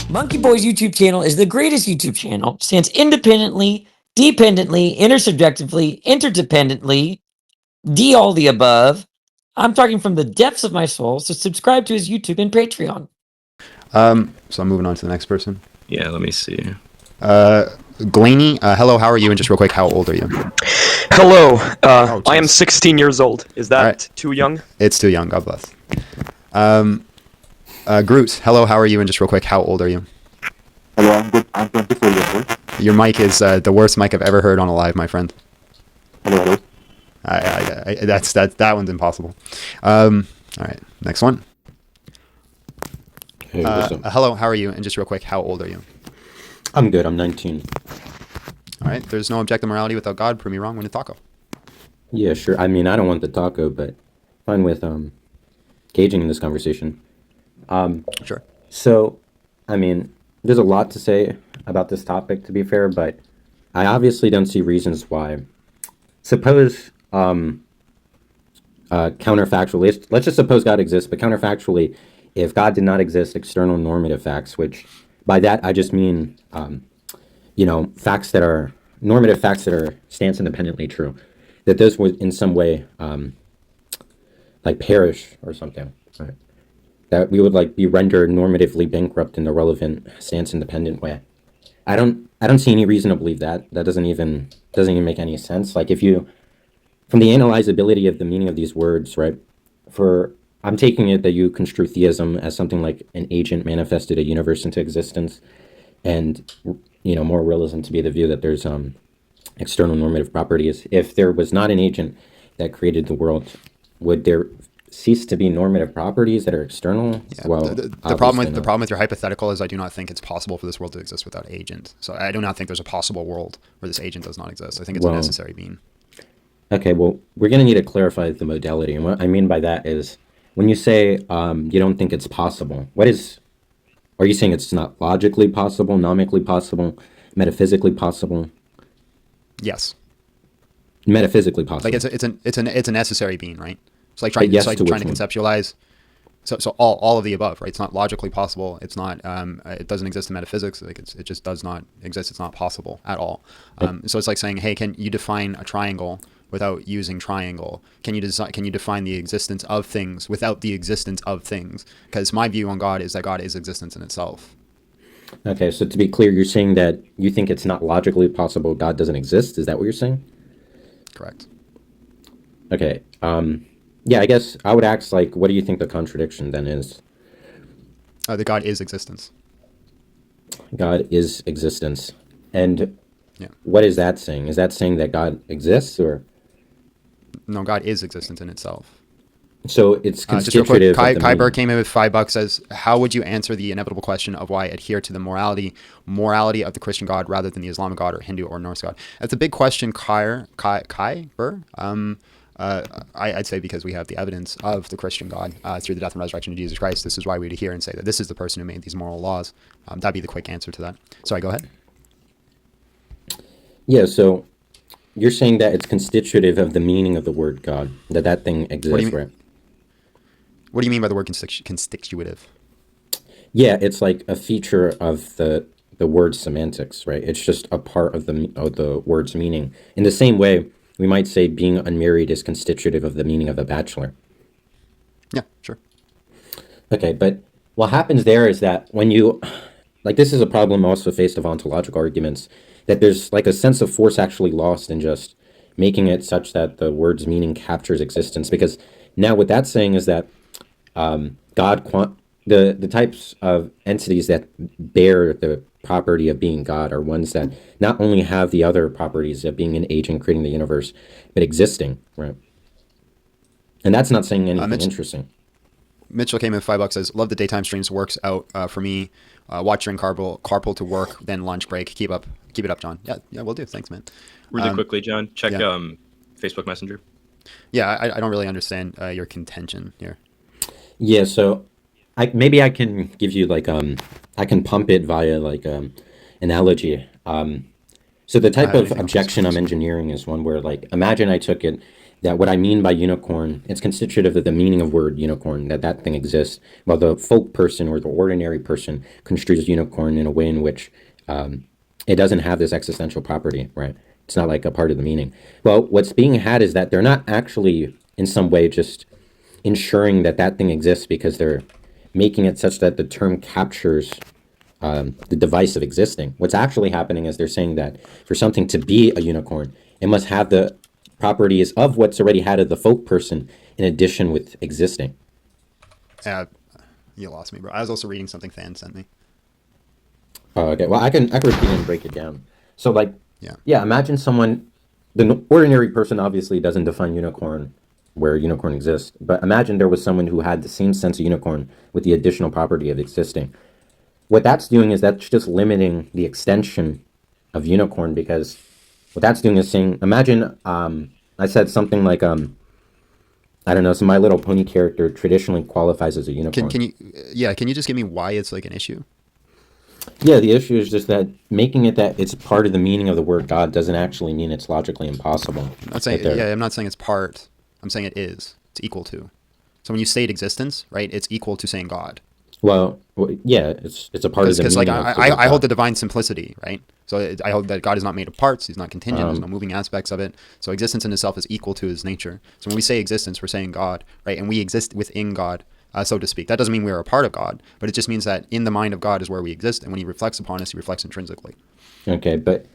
Monkey Boy's YouTube channel is the greatest YouTube channel. Stands independently, dependently, intersubjectively, interdependently, all the above. I'm talking from the depths of my soul, so subscribe to his YouTube and Patreon. So I'm moving on to the next person. Yeah, let me see. Glaney, hello, how are you? And just real quick, how old are you? Hello, Oh, I am jeez. 16 years old. Is that Alright. too young? It's too young, God bless. Groot, hello, how are you? And just real quick, how old are you? Hello, I'm good. I'm 24 years old. Your mic is the worst mic I've ever heard on a live, my friend. Hello. That one's impossible. All right, next one. Hey, what's up? Hello, how are you? And just real quick, how old are you? I'm good. I'm 19. All right, there's no objective morality without God. Prove me wrong. Win a taco. Yeah, sure. I mean, I don't want the taco, but fine with gauging in this conversation. Sure. So, I mean, there's a lot to say about this topic, to be fair, but I obviously don't see reasons why. Suppose counterfactually, let's just suppose God exists, but counterfactually, if God did not exist, external normative facts, which by that I just mean, facts that are normative facts that are stance independently true, that those would in some way like perish or something, right? That we would like be rendered normatively bankrupt in the relevant stance independent way. I don't see any reason to believe that. That doesn't even make any sense. Like if you, from the analyzability of the meaning of these words, right? I'm taking it that you construe theism as something like an agent manifested a universe into existence, and more realism to be the view that there's external normative properties. If there was not an agent that created the world, would there cease to be normative properties that are external? Yeah. Well, the problem obviously with your hypothetical is I do not think it's possible for this world to exist without agent. So I do not think there's a possible world where this agent does not exist. I think it's a necessary being. Okay, well, we're going to need to clarify the modality. And what I mean by that is when you say you don't think it's possible, are you saying it's not logically possible, nomically possible, metaphysically possible? Yes. Metaphysically possible. Like it's a necessary being, right? It's like trying to conceptualize. So all of the above, right? It's not logically possible. It's not. It doesn't exist in metaphysics. Like it just does not exist. It's not possible at all. So it's like saying, hey, can you define a triangle without using triangle? Can you define the existence of things without the existence of things? Because my view on God is that God is existence in itself. Okay, so to be clear, you're saying that you think it's not logically possible God doesn't exist? Is that what you're saying? Correct. Okay. Yeah, I guess I would ask, like, what do you think the contradiction then is? That God is existence. God is existence. And yeah. What is that saying? Is that saying that God exists, or? No, God is existence in itself. So it's constitutive. Kai Burr came in with $5, says, how would you answer the inevitable question of why adhere to the morality of the Christian God rather than the Islamic God or Hindu or Norse God? That's a big question, Kai Burr. I'd say because we have the evidence of the Christian God through the death and resurrection of Jesus Christ. This is why we'd adhere and say that this is the person who made these moral laws. That'd be the quick answer to that. Sorry, go ahead. Yeah, so you're saying that it's constitutive of the meaning of the word God, that thing exists, right? What do you mean by the word constitutive? Yeah, it's like a feature of the word semantics, right? It's just a part of the word's meaning. In the same way, we might say being unmarried is constitutive of the meaning of a bachelor. Yeah, sure. Okay, but what happens there is that when you, like, this is a problem also faced of ontological arguments, that there's like a sense of force actually lost in just making it such that the word's meaning captures existence. Because now what that's saying is that the types of entities that bear the property of being God are ones that not only have the other properties of being an agent creating the universe, but existing, right? And that's not saying anything interesting. Mitchell came in with $5, says, love the daytime streams, works out for me. Watch during carpool to work, then lunch break. Keep it up, John. Yeah, we'll do. Thanks, man. Really quickly, John, check Facebook Messenger. Yeah, I don't really understand your contention here. Yeah, so maybe I can give you like I can pump it via like analogy. So the type of objection I'm engineering is one where, like, imagine I took it that what I mean by unicorn, it's constitutive of the meaning of word unicorn, that thing exists, while the folk person or the ordinary person construes unicorn in a way in which it doesn't have this existential property, right? It's not like a part of the meaning. Well, what's being had is that they're not actually in some way just ensuring that thing exists because they're making it such that the term captures the device of existing. What's actually happening is they're saying that for something to be a unicorn, it must have the properties of what's already had of the folk person in addition with existing. You lost me, bro. I was also reading something Fan sent me. Oh, okay. Well, I can repeat and break it down. So, like, yeah. Imagine someone, the ordinary person obviously doesn't define unicorn where unicorn exists, but imagine there was someone who had the same sense of unicorn with the additional property of existing. What that's doing is that's just limiting the extension of unicorn, because what that's doing is saying, imagine I said something like I don't know, so My Little Pony character traditionally qualifies as a unicorn. Can you just give me why it's like an issue? Yeah, the issue is just that making it that it's part of the meaning of the word God doesn't actually mean it's logically impossible. I'm not saying I'm not saying it's part. I'm saying it is. It's equal to. So when you state existence, right, it's equal to saying God. Well yeah, it's a part of the meaning. Because like I hold the divine simplicity, right? So I hold that God is not made of parts. He's not contingent. There's no moving aspects of it. So existence in itself is equal to his nature. So when we say existence, we're saying God, right? And we exist within God, so to speak. That doesn't mean we're a part of God, but it just means that in the mind of God is where we exist. And when he reflects upon us, he reflects intrinsically. Okay, but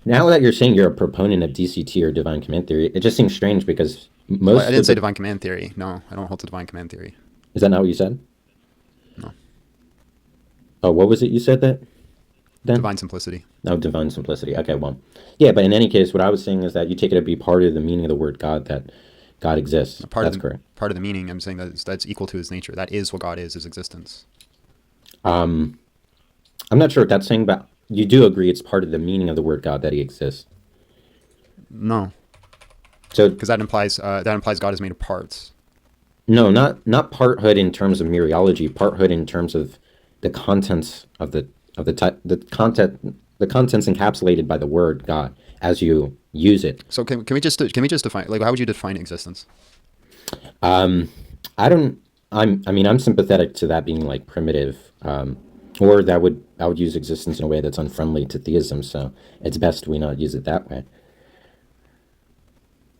now that you're saying you're a proponent of DCT or divine command theory, it just seems strange because I didn't say divine command theory. No, I don't hold to divine command theory. Is that not what you said? No. Oh, what was it you said that? Then? Divine simplicity. Oh, divine simplicity. Okay, well, yeah, but in any case, what I was saying is that you take it to be part of the meaning of the word God, that God exists. That's correct. Part of the meaning, I'm saying that's equal to his nature. That is what God is existence. I'm not sure what that's saying, but you do agree it's part of the meaning of the word God that he exists. No. So, because that implies God is made of parts. No, not parthood in terms of mereology. Parthood in terms of the contents of the contents encapsulated by the word God as you use it. So can we just define, like, how would you define existence? I'm sympathetic to that being like primitive, or I would use existence in a way that's unfriendly to theism. So it's best we not use it that way.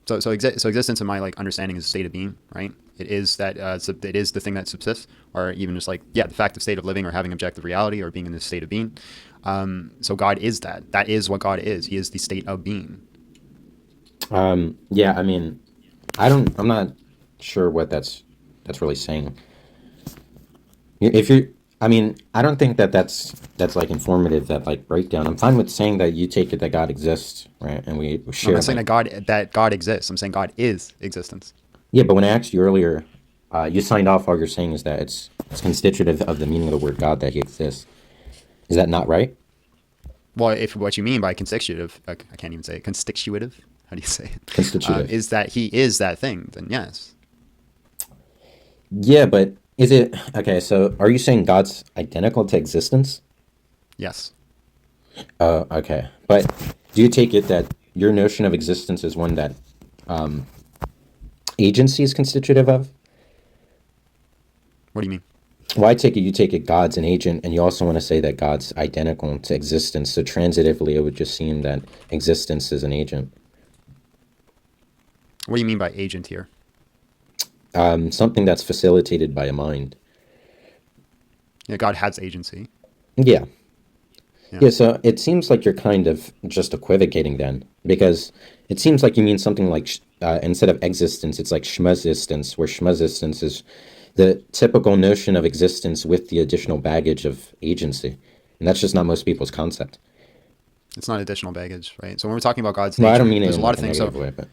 So existence in my like understanding is a state of being, right? It is that it is the thing that subsists, or even just like the fact of state of living or having objective reality or being in this state of being. So God is that. That is what God is. He is the state of being. Yeah, I mean, I'm not sure what that's really saying. I don't think that's like informative, that like breakdown. I'm fine with saying that you take it that God exists, right? And we share. I'm not saying that God exists. I'm saying God is existence. Yeah, but when I asked you earlier, you signed off. All you're saying is that it's constitutive of the meaning of the word God that he exists. Is that not right? Well, if what you mean by constitutive, I can't even say it, constitutive. How do you say it? Constitutive. Is that he is that thing? Then yes. Yeah, but is it okay? So, are you saying God's identical to existence? Yes. Okay. But do you take it that your notion of existence is one that agency is constitutive of? What do you mean? Well, I take it you take it God's an agent, and you also want to say that God's identical to existence. So transitively, it would just seem that existence is an agent. What do you mean by agent here? Something that's facilitated by a mind. Yeah, God has agency. Yeah. So it seems like you're kind of just equivocating then, because it seems like you mean something like instead of existence, it's like schmuzistence, where schmuzistence is the typical notion of existence with the additional baggage of agency, and that's just not most people's concept. It's not additional baggage, right? So when we're talking about God's nature, I don't mean there's it in a lot of a things. negative way, but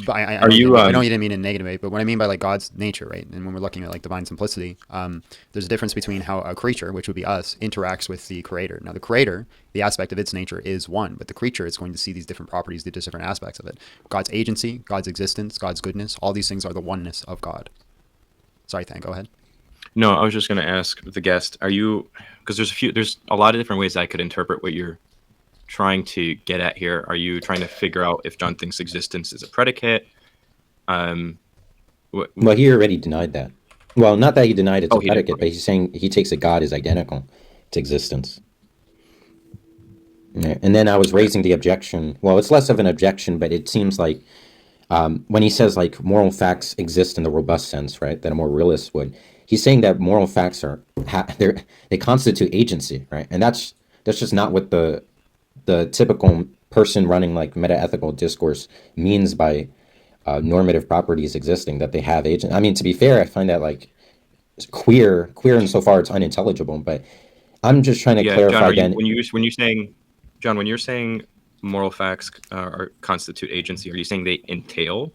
I know you didn't mean in a negative way, but what I mean by like God's nature, right? And when we're looking at like divine simplicity, there's a difference between how a creature, which would be us, interacts with the creator. Now the creator, the aspect of its nature is one, but the creature is going to see these different properties, these different aspects of it. God's agency, God's existence, God's goodness, all these things are the oneness of God. Sorry, Than, go ahead. No, I was just going to ask the guest, because there's a lot of different ways I could interpret what you're trying to get at here. Are you trying to figure out if John thinks existence is a predicate? Well, he already denied that. Well, not that he denied it's Oh, a he did, predicate, okay. but he's saying he takes a God as identical to existence. Yeah. And then I was raising the objection. Well, it's less of an objection, but it seems like when he says like moral facts exist in the robust sense, right, that a more realist would, he's saying that moral facts they constitute agency, right, and that's just not what the typical person running like meta-ethical discourse means by normative properties existing, that they have agent. I mean, to be fair, I find that like queer insofar it's unintelligible, but I'm just trying to Yeah, John, clarify are you then. when you're saying, John, when you're saying moral facts are constitute agency, are you saying they entail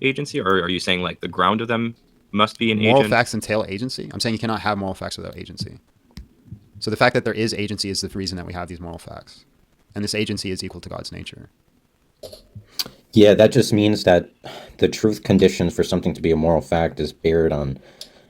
agency, or are you saying like the ground of them must be an Moral agent? facts entail agency. I'm saying you cannot have moral facts without agency. So the fact that there is agency is the reason that we have these moral facts, and this agency is equal to God's nature. Yeah, that just means that the truth conditions for something to be a moral fact is bared on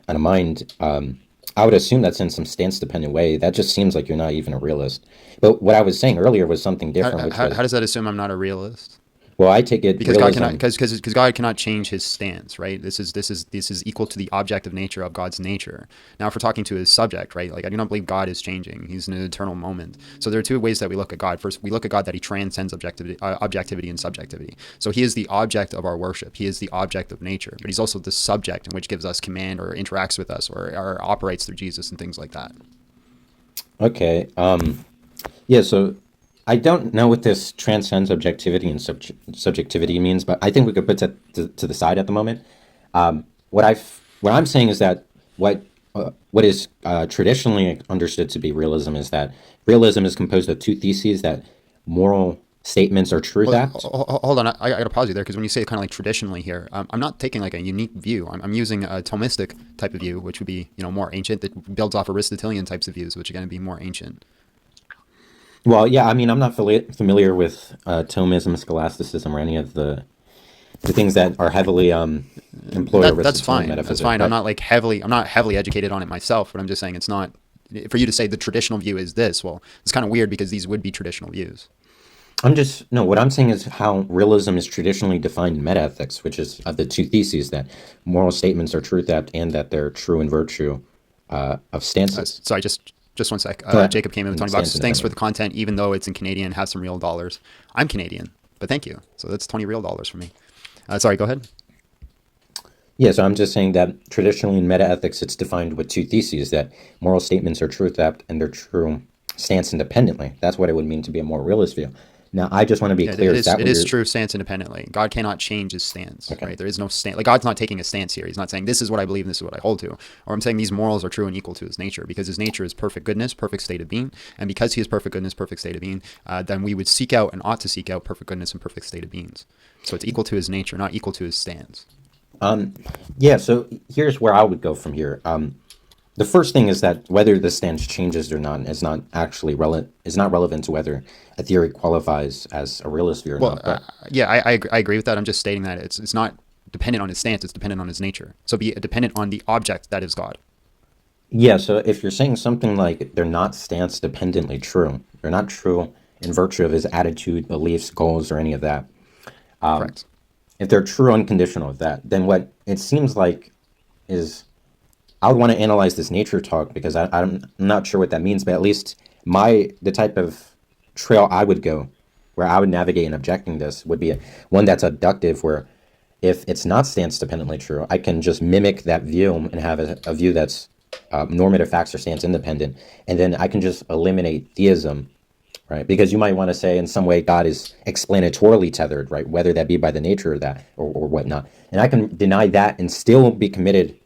a mind. I would assume that's in some stance-dependent way. That just seems like you're not even a realist. But what I was saying earlier was something different, which How was, does that assume I'm not a realist? well, I take it Because realism. God cannot change his stance, right? This is equal to the objective nature of God's nature. Now, if we're talking to his subject, right? Like I do not believe God is changing; he's in an eternal moment. So there are two ways that we look at God. First, we look at God that he transcends objectivity and subjectivity. So he is the object of our worship. He is the object of nature, but he's also the subject in which gives us command or interacts with us or operates through Jesus and things like that. Okay. Yeah. So I don't know what this transcends objectivity and subjectivity means, but I think we could put that to the side at the moment. What I'm saying is that what is traditionally understood to be realism is that realism is composed of two theses: that moral statements are truth acts. Hold on, I gotta pause you there, because when you say kind of like traditionally here, I'm not taking like a unique view. I'm using a Thomistic type of view, which would be more ancient, that builds off Aristotelian types of views, which are going to be more ancient. Well, yeah, I mean, I'm not familiar with Thomism, scholasticism, or any of the things that are heavily employed. That's fine. Metaphysics, That's fine. but I'm not heavily educated on it myself, but I'm just saying it's not. For you to say the traditional view is this, well, it's kind of weird because these would be traditional views. what I'm saying is how realism is traditionally defined in metaethics, which is of the two theses that moral statements are truth apt and that they're true in virtue of stances. Sorry, just one sec. Correct. Jacob came in with $20. Stance Thanks for independent. the content, even though it's in Canadian, has some real dollars. I'm Canadian, but thank you. So that's 20 real dollars for me. Sorry, go ahead. Yeah, so I'm just saying that traditionally in metaethics, it's defined with two theses, that moral statements are truth apt and they're true stance independently. That's what it would mean to be a more realist view. Now, I just want to be clear. It is true stance independently. God cannot change his stance, Okay. right? There is no stance. Like God's not taking a stance here. He's not saying this is what I believe and this is what I hold to. Or I'm saying these morals are true and equal to his nature, because his nature is perfect goodness, perfect state of being. And because he is perfect goodness, perfect state of being, then we would seek out and ought to seek out perfect goodness and perfect state of beings. So it's equal to his nature, not equal to his stance. Yeah, so here's where I would go from here. The first thing is that whether the stance changes or not is not actually relevant to whether a theory qualifies as a realist view or Well, not. But yeah, I agree with that. I'm just stating that it's not dependent on his stance, it's dependent on his nature. So be dependent on the object that is God. yeah, so if you're saying something like they're not stance dependently true, they're not true in virtue of his attitude, beliefs, goals, or any of that. Correct. If they're true unconditional of that, then what it seems like is, I would want to analyze this nature talk, because I'm not sure what that means, but at least the type of trail I would go, where I would navigate in objecting this, would be one that's abductive, where if it's not stance dependently true, I can just mimic that view and have a view that's normative facts are stance independent, and then I can just eliminate theism, right? Because you might want to say in some way God is explanatorily tethered, right? Whether that be by the nature of that or whatnot. And I can deny that and still be committed.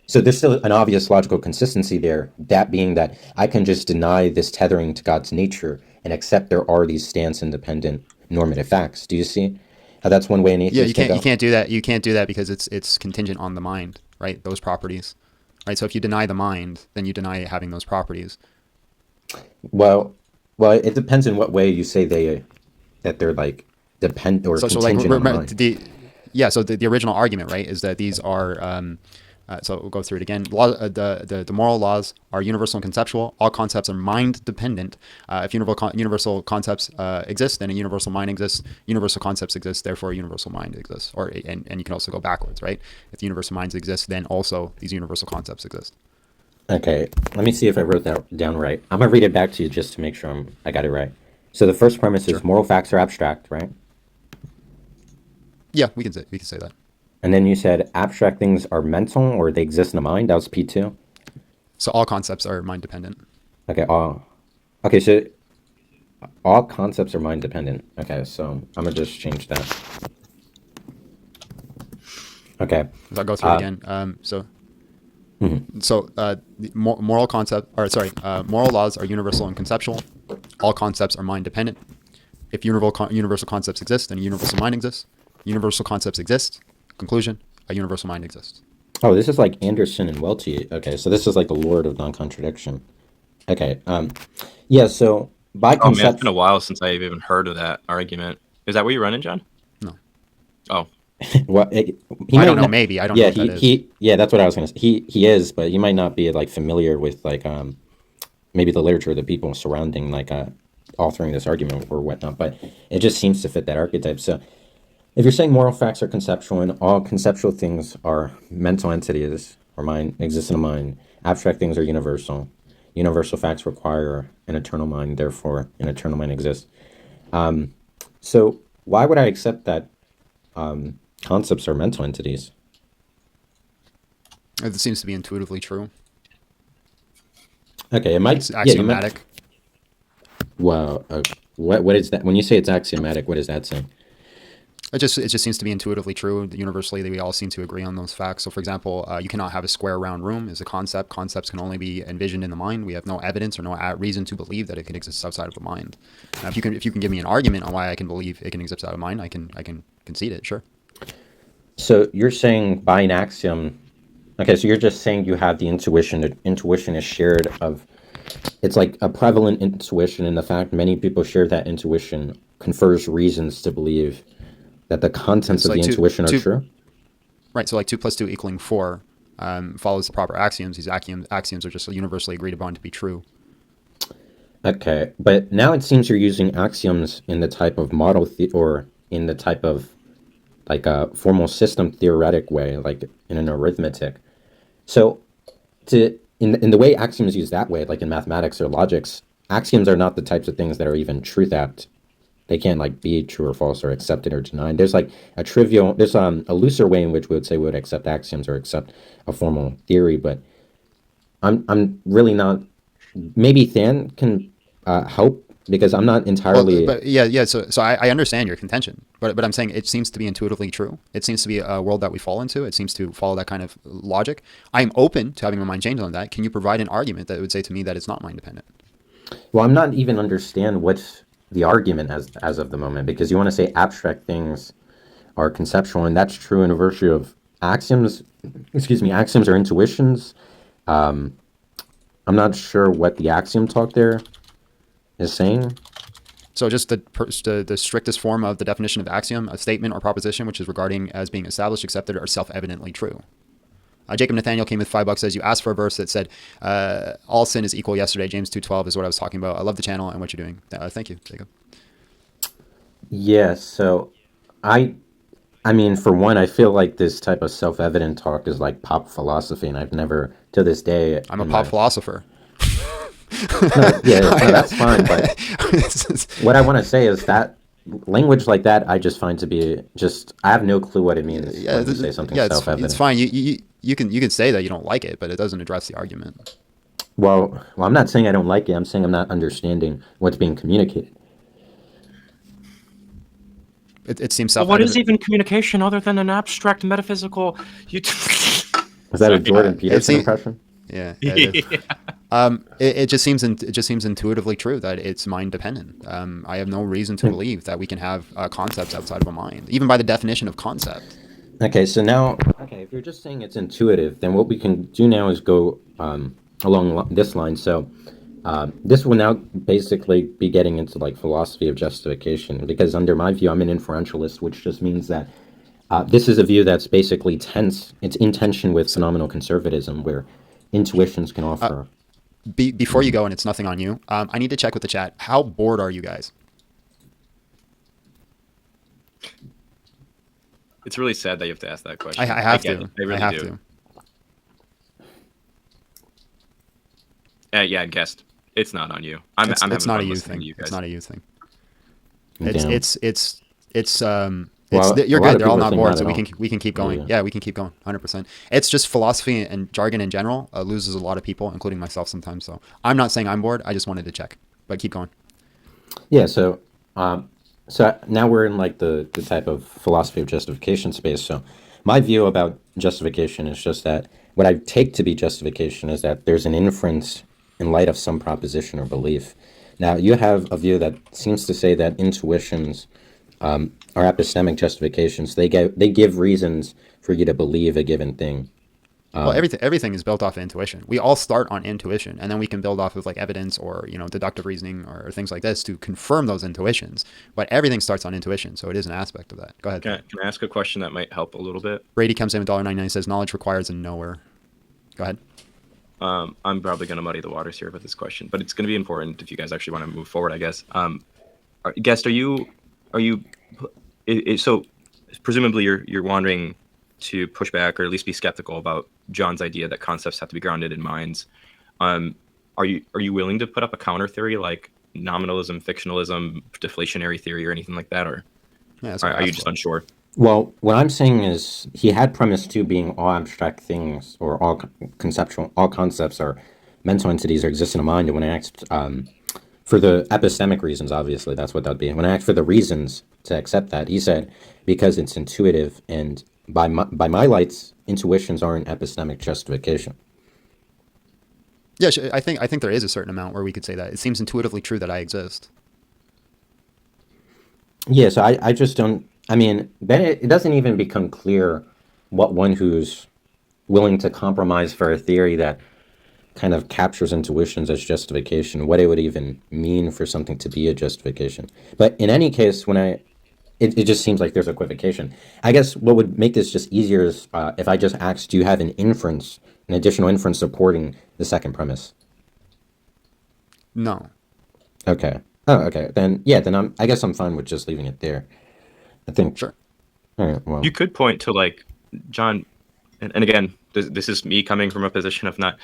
So there's still an obvious logical consistency there, that being that I can just deny this tethering to God's nature and accept there are these stance-independent normative facts. Do you see how that's one way an atheist Yeah, can you can't do that. You can't do that because it's contingent on the mind, right? Those properties, right? So if you deny the mind, then you deny it having those properties. Well, it depends in what way you say that they're like depend or So like contingent on the mind. so the original argument, right, is that these are So we'll go through it again. The moral laws are universal and conceptual. All concepts are mind dependent. If universal concepts exist, then a universal mind exists. Universal concepts exist, therefore a universal mind exists. And you can also go backwards, right? If the universal minds exist, then also these universal concepts exist. Okay, let me see if I wrote that down right. I'm gonna read it back to you just to make sure I got it right. So the first premise is moral facts are abstract, right? Yeah, we can say that. And then you said abstract things are mental or they exist in the mind. That was P2. So all concepts are mind dependent. Okay, so all concepts are mind dependent. Okay, so I'm gonna just change that. Okay. I'll go through it again. Moral laws are universal and conceptual. All concepts are mind dependent. If universal concepts exist, then a universal mind exists. Universal concepts exist. Conclusion: a universal mind exists. Oh, this is like Anderson and Welty. Okay, so this is like the Lord of non-contradiction. Okay. Yeah. So by concept, it's been a while since I've even heard of that argument. Is that what you're running, John? No. Oh. Well, I don't know. Maybe I don't know. What that is. Yeah, that's what I was gonna say. He is, but you might not be like familiar with like maybe the literature, the people surrounding like authoring this argument or whatnot. But it just seems to fit that archetype. So if you're saying moral facts are conceptual and all conceptual things are mental entities or mind exist in a mind, abstract things are universal. Universal facts require an eternal mind, therefore an eternal mind exists. So why would I accept that concepts are mental entities? It seems to be intuitively true. Okay, it might. It's axiomatic. Well, what is that? When you say it's axiomatic, what is that saying? It just seems to be intuitively true. Universally, we all seem to agree on those facts. So, for example, you cannot have a square round room as a concept. Concepts can only be envisioned in the mind. We have no evidence or no reason to believe that it can exist outside of the mind. Now, if you can give me an argument on why I can believe it can exist outside of mind, I can concede it. Sure. So you're saying by an axiom. Okay, so you're just saying you have the intuition. The intuition is shared of. It's like a prevalent intuition, and the fact many people share that intuition confers reasons to believe that the contents of the intuition are true? Right, so like 2 + 2 = 4 follows the proper axioms. These axioms are just universally agreed upon to be true. Okay, but now it seems you're using axioms in the type of model or in the type of like a formal system theoretic way, like in an arithmetic. So in the way axioms used that way, like in mathematics or logics, axioms are not the types of things that are even truth apt. They can't like be true or false or accepted or denied. There's like there's a looser way in which we would say we would accept axioms or accept a formal theory, but I'm really not. Maybe Than can help because I'm not entirely. Well, but yeah. So I understand your contention, but I'm saying it seems to be intuitively true. It seems to be a world that we fall into. It seems to follow that kind of logic. I'm open to having my mind change on that. Can you provide an argument that would say to me that it's not mind dependent? Well, I'm not even understand what's the argument as of the moment, because you want to say abstract things are conceptual, and that's true in a virtue of axioms. Axioms are intuitions. I'm not sure what the axiom talk there is saying. So just the strictest form of the definition of axiom, a statement or proposition which is regarding as being established, accepted, or self-evidently true. Jacob Nathaniel came with $5, says, you asked for a verse that said, all sin is equal yesterday. James 2:12 is what I was talking about. I love the channel and what you're doing. Thank you, Jacob. Yeah, so I mean, for one, I feel like this type of self-evident talk is like pop philosophy, and I've never, to this day... I'm a pop philosopher. That's fine, but what I want to say is that language like that, I just find to be I have no clue what it means when you say something self-evident. It's fine. You can say that you don't like it, but it doesn't address the argument. Well, I'm not saying I don't like it. I'm saying I'm not understanding what's being communicated. It seems self-evident. What is even communication other than an abstract metaphysical? Is that a Jordan Peterson impression? Yeah. It just seems intuitively true that it's mind dependent. I have no reason to believe that we can have concepts outside of a mind, even by the definition of concept. Okay, so now, if you're just saying it's intuitive, then what we can do now is go along this line. So this will now basically be getting into like philosophy of justification, because under my view, I'm an inferentialist, which just means that This is a view that's basically tense. It's in tension with phenomenal conservatism, where intuitions can offer. Before you go, and it's nothing on you, I need to check with the chat. How bored are you guys? It's really sad that you have to ask that question. I have get to. it. I really have do. to. Yeah, guessed. It's not on you. I'm It's having not a fun you listening thing. to you guys. It's not a you thing. Damn. You're a lot good. of They're all people not think bored, not so at we can keep going. Yeah. Yeah, we can keep going. 100%. It's just philosophy and jargon in general loses a lot of people, including myself sometimes. So I'm not saying I'm bored. I just wanted to check, but keep going. Yeah, so now we're in like the type of philosophy of justification space. So my view about justification is just that what I take to be justification is that there's an inference in light of some proposition or belief. Now you have a view that seems to say that intuitions are epistemic justifications. They give reasons for you to believe a given thing. Well, everything is built off of intuition. We all start on intuition, and then we can build off of like evidence or deductive reasoning or things like this to confirm those intuitions. But everything starts on intuition, so it is an aspect of that. Go ahead. Can I ask a question that might help a little bit? Brady comes in with $1.99, says knowledge requires a knower. Go ahead. I'm probably going to muddy the waters here with this question, but it's going to be important if you guys actually want to move forward, I guess. Guest, so presumably you're wanting to push back or at least be skeptical about John's idea that concepts have to be grounded in minds. Are you willing to put up a counter theory like nominalism, fictionalism, deflationary theory, or anything like that, or are you just unsure? Well, what I'm saying is he had premise 2 being all abstract things or all concepts are mental entities or exist in a mind. And when I asked for the epistemic reasons, obviously that's what that'd be. When I asked for the reasons to accept that, he said because it's intuitive, and by my lights, intuitions aren't epistemic justification. Yeah, I think there is a certain amount where we could say that. It seems intuitively true that I exist. Yeah, so I just don't. I mean, then it doesn't even become clear what one who's willing to compromise for a theory that kind of captures intuitions as justification, what it would even mean for something to be a justification. But in any case, it just seems like there's equivocation. I guess what would make this just easier is if I just asked, do you have an additional inference supporting the second premise? No. Okay. Oh, okay. Then I guess I'm fine with just leaving it there. I think. Sure. All right. Well, You could point to like John, and again, this is me coming from a position of not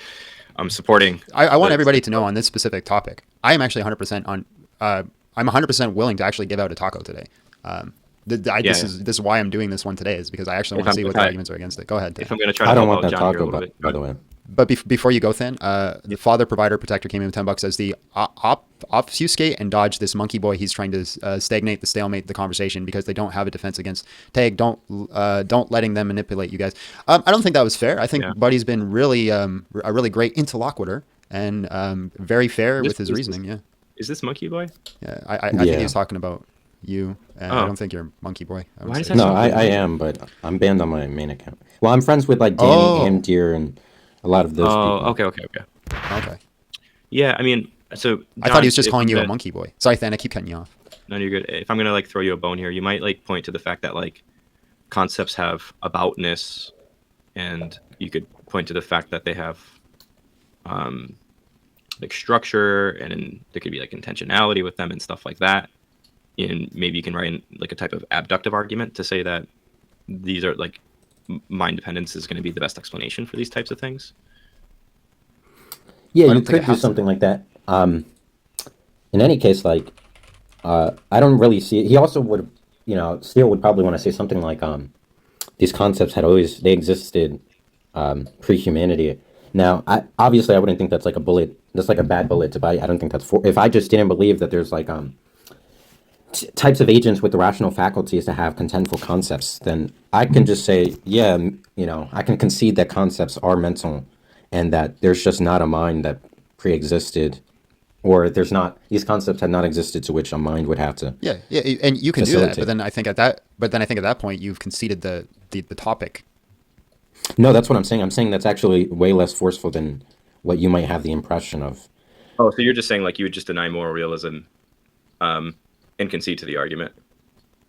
supporting. I want everybody to know on this specific topic. I am actually 100% on. I'm 100% willing to actually give out a taco today. This is why I'm doing this one today, is because I actually want to see what the arguments are against it. Go ahead. If I'm going to try to I don't help want out that John here a taco, little bit. by the way. But before you go, Thin, the father, provider, protector came in with $10, says the obfuscate and dodge this monkey boy. He's trying to stalemate the conversation because they don't have a defense against Tag. Don't letting them manipulate you guys. I don't think that was fair. I think Buddy's been really a really great interlocutor and very fair with his reasoning. Yeah. Is this monkey boy? Yeah. I think he was talking about you. And I don't think you're monkey boy. Why does that No, sound I am, but I'm banned on my main account. Well, I'm friends with like Danny and Deer and a lot of those people. Okay. Yeah, I mean, so I thought he was just calling you a monkey boy. Sorry, Than, I keep cutting you off. No, you're good. If I'm gonna like throw you a bone here, you might like point to the fact that like concepts have aboutness, and you could point to the fact that they have like structure, and there could be like intentionality with them and stuff like that. And maybe you can write in like a type of abductive argument to say that these are like mind dependence is going to be the best explanation for these types of things. Yeah, you could do something like that. In any case, like, I don't really see it. He also would, Steele would probably want to say something like, these concepts they existed pre-humanity. Now, obviously I wouldn't think that's like a bad bullet to bite. I don't think if I just didn't believe that there's like, types of agents with the rational faculties to have contentful concepts, then I can just say, I can concede that concepts are mental and that there's just not a mind that pre-existed, or these concepts had not existed to which a mind would have to. Yeah, and you can do that, but then I think at that point you've conceded the topic. No, that's what I'm saying. I'm saying that's actually way less forceful than what you might have the impression of. Oh, so you're just saying like you would just deny moral realism, and concede to the argument?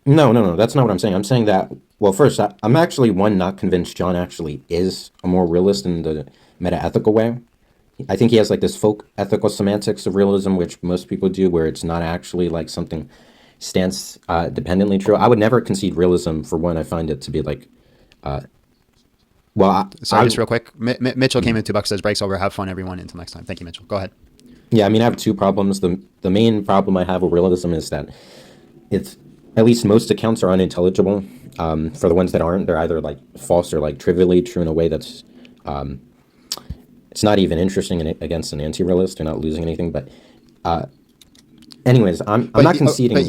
No, that's not what I'm saying. I'm saying that Well, first, I'm actually not convinced John actually is a moral realist in the meta-ethical way. I think he has like this folk ethical semantics of realism, which most people do, where it's not actually like something stance dependently true. I would never concede realism. For one, I find it to be like, Sorry, just real quick. Mitchell came in, $2 says breaks over. Have fun, everyone. Until next time. Thank you, Mitchell. Go ahead. Yeah, I mean, I have two problems. The main problem I have with realism is that it's, at least most accounts are unintelligible. For the ones that aren't, they're either like false or like trivially true in a way that's it's not even interesting against an anti-realist. They're not losing anything. But anyways, I'm not conceding. But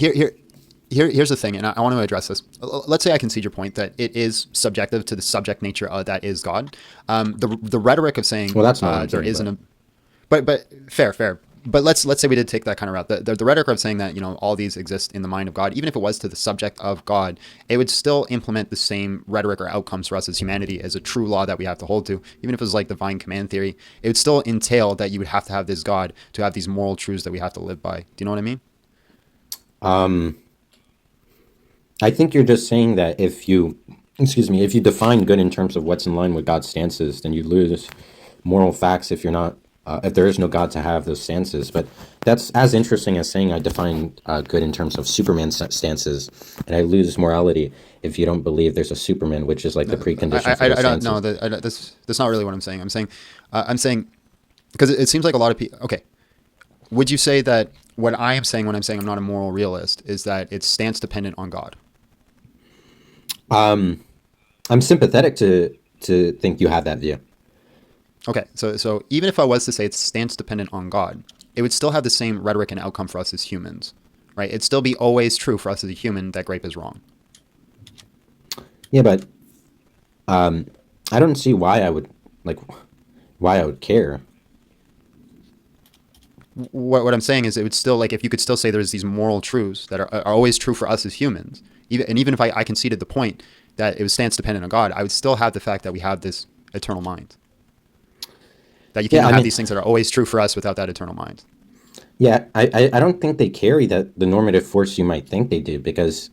here's the thing, and I want to address this. Let's say I concede your point that it is subjective to the subject nature that is God. The rhetoric of saying, well, that's not there isn't a, but fair. But let's say we did take that kind of route. The rhetoric of saying that, you know, all these exist in the mind of God, even if it was to the subject of God, it would still implement the same rhetoric or outcomes for us as humanity as a true law that we have to hold to. Even if it was like divine command theory, it would still entail that you would have to have this God to have these moral truths that we have to live by. Do you know what I mean? I think you're just saying that if you define good in terms of what's in line with God's stances, then you lose moral facts if you're not, if there is no God to have those stances. But that's as interesting as saying I define good in terms of Superman stances, and I lose morality if you don't believe there's a Superman, which is like the precondition for the I don't stances. know. That's not really what I'm saying. I'm saying because it seems like a lot of people. Okay, would you say that what I am saying when I'm saying I'm not a moral realist is that it's stance dependent on God? I'm sympathetic to think you have that view. Okay, so even if I was to say it's stance dependent on God, it would still have the same rhetoric and outcome for us as humans, right? It'd still be always true for us as a human that grape is wrong. Yeah, but I don't see why I would care. What I'm saying is it would still, like, if you could still say there's these moral truths that are always true for us as humans, even if I conceded the point that it was stance dependent on God, I would still have the fact that we have this eternal mind. That you can't have these things that are always true for us without that eternal mind. Yeah, I don't think they carry the normative force you might think they do, because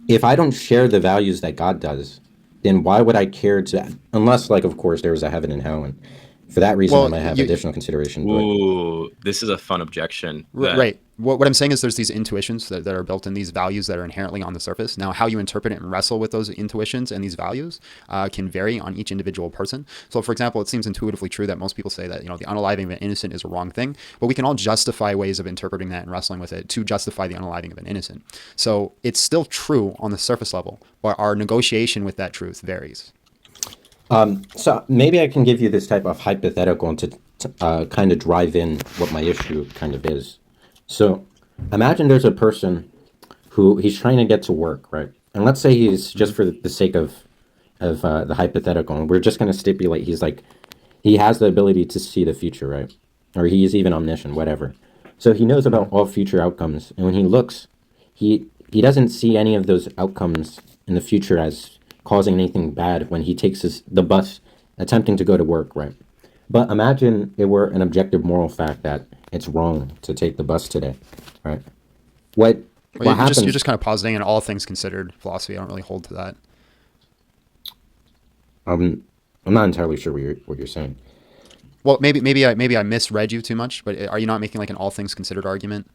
if I don't share the values that God does, then why would I care to, unless, like, of course, there was a heaven and hell, and for that reason, I might have additional consideration. Ooh, this is a fun objection. Right. What I'm saying is there's these intuitions that are built in, these values that are inherently on the surface. Now, how you interpret it and wrestle with those intuitions and these values can vary on each individual person. So, for example, it seems intuitively true that most people say that, you know, the unaliving of an innocent is a wrong thing, but we can all justify ways of interpreting that and wrestling with it to justify the unaliving of an innocent. So it's still true on the surface level, but our negotiation with that truth varies. So maybe I can give you this type of hypothetical to kind of drive in what my issue kind of is. So imagine there's a person who he's trying to get to work, right? And let's say he's, just for the sake of the hypothetical, and we're just going to stipulate he has the ability to see the future, right? Or he's even omniscient, whatever. So he knows about all future outcomes, and when he looks, he doesn't see any of those outcomes in the future as causing anything bad when he takes the bus attempting to go to work, right? But imagine it were an objective moral fact that it's wrong to take the bus today, right? What happens? You're just kind of positing an all things considered philosophy. I don't really hold to that. I'm not entirely sure what you're saying. Well, maybe I misread you too much, but are you not making like an all things considered argument?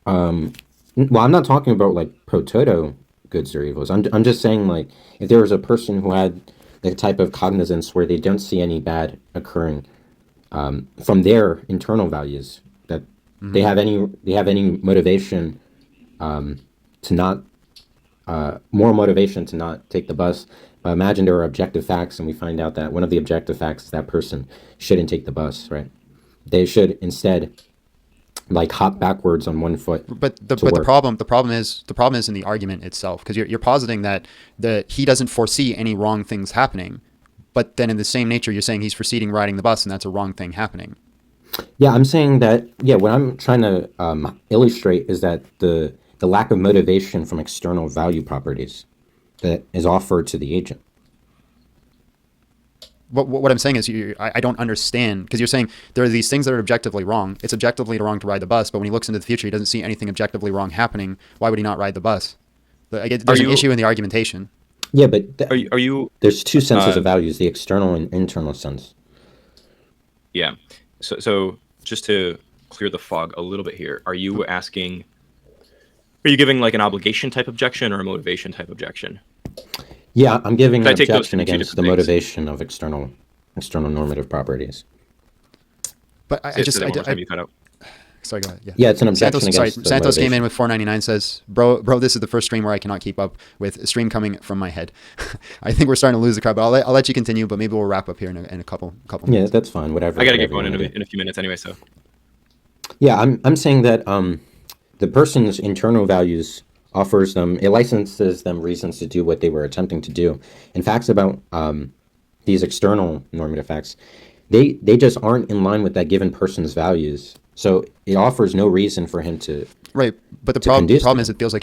Well, I'm not talking about like pro toto goods or evils. I'm just saying, like, if there was a person who had the type of cognizance where they don't see any bad occurring from their internal values, that they have any motivation to not moral motivation to not take the bus. But imagine there are objective facts, and we find out that one of the objective facts is that person shouldn't take the bus, right? They should instead, like, hop backwards on one foot. But the problem is in the argument itself, because you're positing that he doesn't foresee any wrong things happening, but then in the same nature you're saying he's foreseeing riding the bus, and that's a wrong thing happening. Yeah, I'm saying that. Yeah, what I'm trying to illustrate is that the lack of motivation from external value properties that is offered to the agent. What I'm saying is I don't understand, because you're saying there are these things that are objectively wrong. It's objectively wrong to ride the bus, but when he looks into the future, he doesn't see anything objectively wrong happening. Why would he not ride the bus? There's an issue in the argumentation. Yeah, but Are you? there's two senses of values: the external and internal sense. Yeah. So just to clear the fog a little bit here, are you asking? Are you giving like an obligation type objection or a motivation type objection? Yeah, I'm giving an I take those objection to be two against the different things? motivation of external normative properties. But Say that one more time, you cut out. Sorry, go ahead. Yeah, it's an objection Santos, against the Santos came motivation. in with 499, says, bro, this is the first stream where I cannot keep up with a stream coming from my head. I think we're starting to lose the crowd, but I'll let you continue, but maybe we'll wrap up here in a couple Yeah, minutes. that's fine. Whatever. I gotta get whatever going you wanna do. in a few minutes anyway. So Yeah, I'm saying that the person's internal values offers them, it licenses them reasons to do what they were attempting to do. And facts about these external normative facts, they just aren't in line with that given person's values. So it offers no reason for him to. Right, but the problem is it feels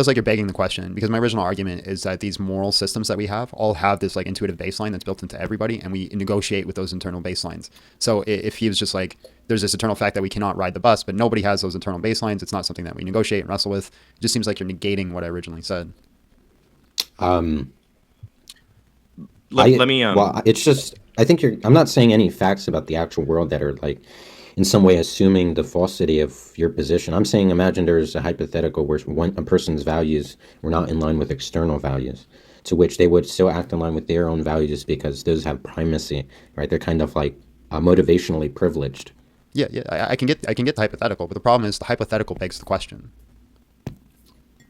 like you're begging the question, because my original argument is that these moral systems that we have all have this like intuitive baseline that's built into everybody, and we negotiate with those internal baselines. So if he was just like, there's this eternal fact that we cannot ride the bus, but nobody has those internal baselines, it's not something that we negotiate and wrestle with. It just seems like you're negating what I originally said. let me. Well, it's just, I think I'm not saying any facts about the actual world that are like in some way assuming the falsity of your position. I'm saying imagine there's a hypothetical where a person's values were not in line with external values, to which they would still act in line with their own values because those have primacy, right? They're kind of like motivationally privileged. Yeah, I can get the hypothetical, but the problem is the hypothetical begs the question.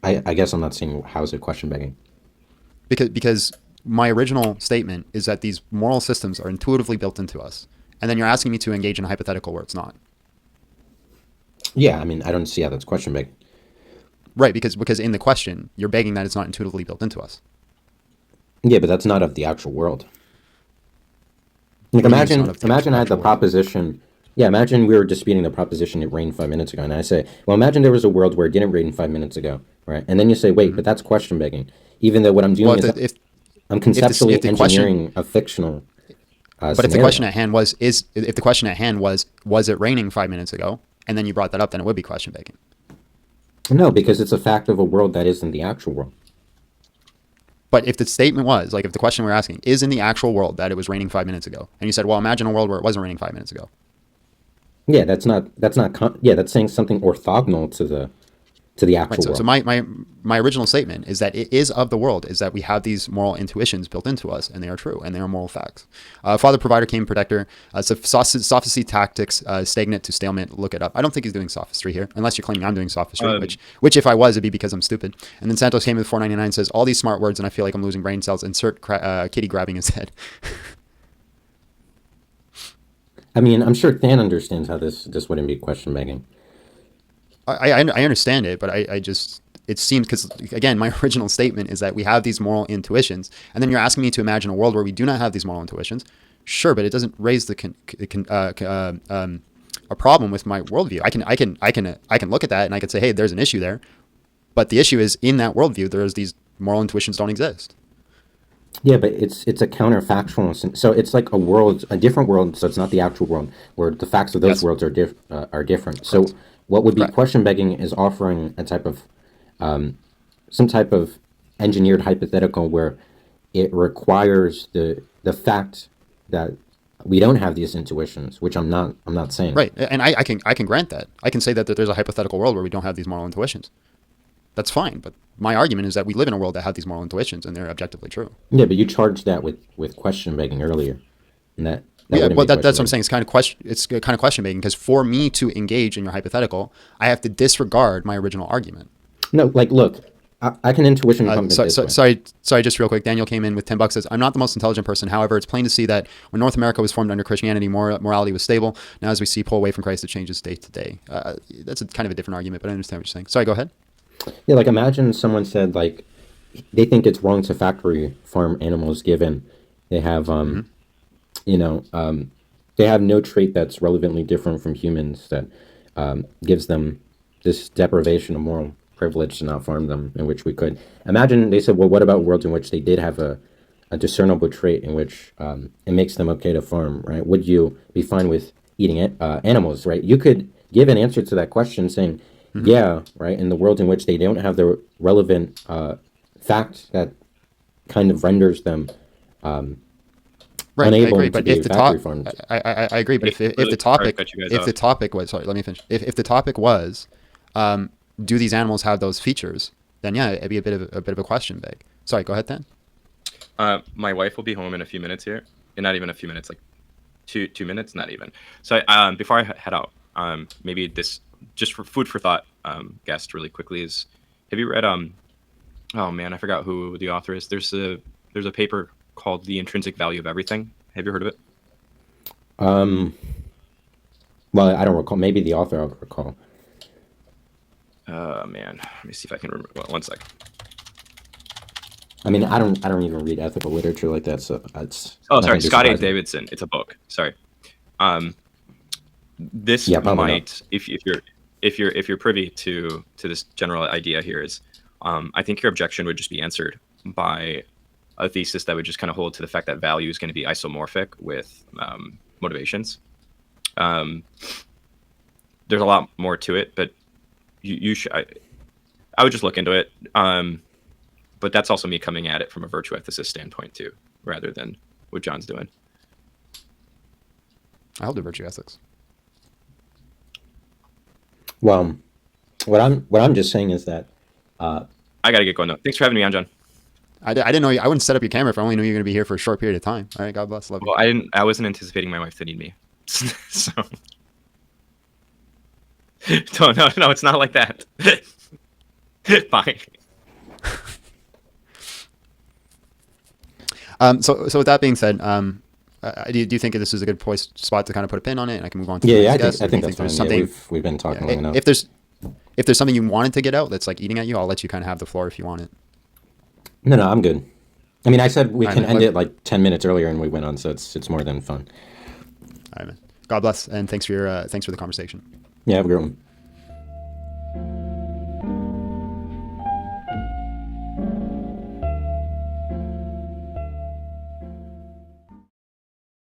I guess I'm not seeing how is it question begging. Because my original statement is that these moral systems are intuitively built into us. And then you're asking me to engage in a hypothetical where it's not. Yeah, I mean, I don't see how that's question begging. Right, because in the question, you're begging that it's not intuitively built into us. Yeah, but that's not of the actual world. Like What do you mean it's not of the imagine I had the actual world? proposition. Yeah, imagine we were disputing the proposition it rained 5 minutes ago, and I say, well, imagine there was a world where it didn't rain 5 minutes ago, right? And then you say, wait, but that's question begging, even though what I'm doing is I'm conceptually if the question- engineering a fictional. But if the question at hand was it raining 5 minutes ago, and then you brought that up, then it would be question begging. No, because it's a fact of a world that isn't the actual world. But if the statement was, like if the question we're asking is in the actual world that it was raining 5 minutes ago, and you said, well, imagine a world where it wasn't raining 5 minutes ago. Yeah, that's saying something orthogonal to the actual Right, world. so my original statement is that it is of the world, is that we have these moral intuitions built into us, and they are true, and they are moral facts. Father Provider King Protector, sophistry tactics, stagnant to stalemate, look it up. I don't think he's doing sophistry here, unless you're claiming I'm doing sophistry, which if I was, it'd be because I'm stupid. And then Santos came with 499, says, all these smart words, and I feel like I'm losing brain cells, insert kitty grabbing his head. I mean, I'm sure Than understands how this wouldn't be question begging. I understand it, but I just, it seems, because again, my original statement is that we have these moral intuitions, and then you're asking me to imagine a world where we do not have these moral intuitions. Sure, but it doesn't raise a problem with my worldview. I can look at that and I can say, hey, there's an issue there, but the issue is in that worldview, there's these moral intuitions don't exist. Yeah, but it's a counterfactual. So it's like a different world. So it's not the actual world where the facts of those worlds are different. Correct. So what would be question begging is offering a type of some type of engineered hypothetical where it requires the fact that we don't have these intuitions, which I'm not saying. Right, and I can grant that. I can say that there's a hypothetical world where we don't have these moral intuitions. That's fine, but my argument is that we live in a world that has these moral intuitions, and they're objectively true. Yeah, but you charged that with question begging earlier, and that yeah, well, that's what I'm saying. It's kind of question begging, because for me to engage in your hypothetical, I have to disregard my original argument. No, like look, I can intuition come sorry, just real quick. Daniel came in with $10. Says, I'm not the most intelligent person. However, it's plain to see that when North America was formed under Christianity, morality was stable. Now, as we see pull away from Christ, it changes day to day. That's kind of a different argument, but I understand what you're saying. Sorry, go ahead. Yeah, like imagine someone said like they think it's wrong to factory farm animals given they have they have no trait that's relevantly different from humans that gives them this deprivation of moral privilege to not farm them, in which we could. Imagine they said, well, what about worlds in which they did have a discernible trait in which it makes them okay to farm, right? Would you be fine with eating animals, right? You could give an answer to that question saying, Yeah, right. In the world in which they don't have the relevant fact that kind of renders them Right, I unable agree. to But be if the factory top, farmed. I agree. But if the Sorry to topic, cut you guys if the off. topic was, sorry, let me finish. If the topic was, do these animals have those features? Then yeah, it'd be a bit of a question big. Sorry, go ahead then. My wife will be home in a few minutes here, and not even a few minutes, like two minutes, not even. So before I head out, maybe this just for food for thought, guest really quickly is, have you read oh man, I forgot who the author is. There's a paper called The Intrinsic Value of Everything. Have you heard of it? Well, I don't recall. Maybe the author I'll recall. Man, let me see if I can remember. Well, one sec. I mean, I don't even read ethical literature like that, so it's. Oh, sorry, nothing too Scott A. surprising. Davidson. It's a book. Sorry. This Yeah, probably might, if you're privy to this general idea here, is I think your objection would just be answered by a thesis that would just kind of hold to the fact that value is going to be isomorphic with motivations. There's a lot more to it, but you should. I would just look into it. But that's also me coming at it from a virtue ethicist standpoint too, rather than what John's doing. I hold to virtue ethics. Well, what I'm just saying is that. I gotta get going though. Thanks for having me on, John. I didn't know I wouldn't set up your camera if I only knew you were going to be here for a short period of time. All right, God bless. Love you. Well, I wasn't anticipating my wife to need me. So no, it's not like that. Bye. So with that being said, do you think this is a good spot to kind of put a pin on it, and I can move on to the Yeah, next I guest? think Or that's do you fine. there's Yeah, something? we've been talking long enough. If there's something you wanted to get out that's like eating at you, I'll let you kind of have the floor if you want it. No, I'm good. I mean, I said we All right, can man. end it like 10 minutes earlier, and we went on, so it's more than fun. All right, man. God bless, and thanks for the conversation. Yeah, have a good one.